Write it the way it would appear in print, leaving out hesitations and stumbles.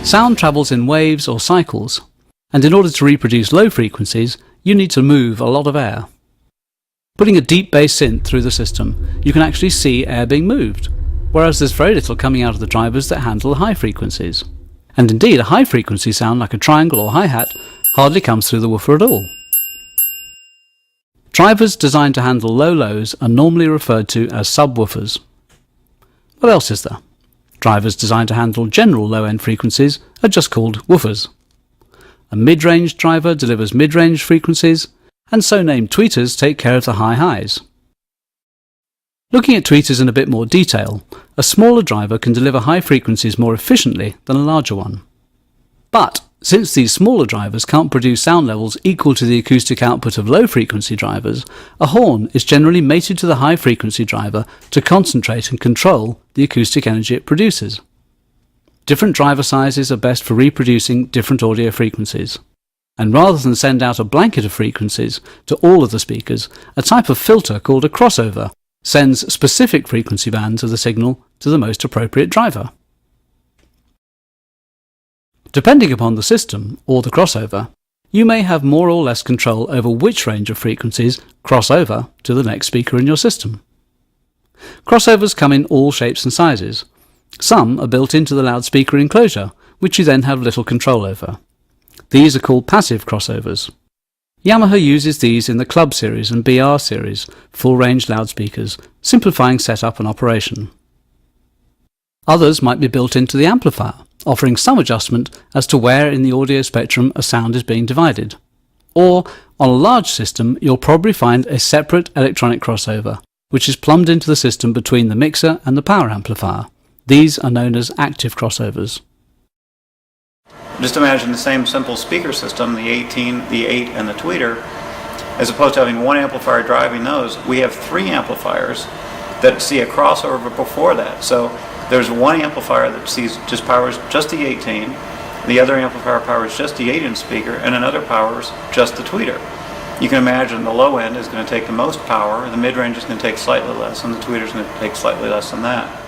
Sound travels in waves or cycles, and in order to reproduce low frequencies, you need to move a lot of air. Putting a deep bass synth through the system, you can actually see air being moved, whereas there's very little coming out of the drivers that handle high frequencies. And indeed, a high frequency sound like a triangle or hi-hat hardly comes through the woofer at all. Drivers designed to handle low lows are normally referred to as subwoofers. What else is there? Drivers designed to handle general low-end frequencies are just called woofers. A mid-range driver delivers mid-range frequencies, and so named tweeters take care of the high highs. Looking at tweeters in a bit more detail, a smaller driver can deliver high frequencies more efficiently than a larger one. But since these smaller drivers can't produce sound levels equal to the acoustic output of low-frequency drivers, a horn is generally mated to the high-frequency driver to concentrate and control the acoustic energy it produces. Different driver sizes are best for reproducing different audio frequencies. And rather than send out a blanket of frequencies to all of the speakers, a type of filter called a crossover sends specific frequency bands of the signal to the most appropriate driver. Depending upon the system, or the crossover, you may have more or less control over which range of frequencies cross over to the next speaker in your system. Crossovers come in all shapes and sizes. Some are built into the loudspeaker enclosure, which you then have little control over. These are called passive crossovers. Yamaha uses these in the Club series and BR series, full-range loudspeakers, simplifying setup and operation. Others might be built into the amplifier, offering some adjustment as to where in the audio spectrum a sound is being divided. Or, on a large system, you'll probably find a separate electronic crossover, which is plumbed into the system between the mixer and the power amplifier. These are known as active crossovers. Just imagine the same simple speaker system, the 18, the 8, and the tweeter. As opposed to having one amplifier driving those, we have three amplifiers that see a crossover before that. So there's one amplifier that powers just the 18, the other amplifier powers just the 8-inch speaker, and another powers just the tweeter. You can imagine the low end is going to take the most power, the mid-range is going to take slightly less, and the tweeter is going to take slightly less than that.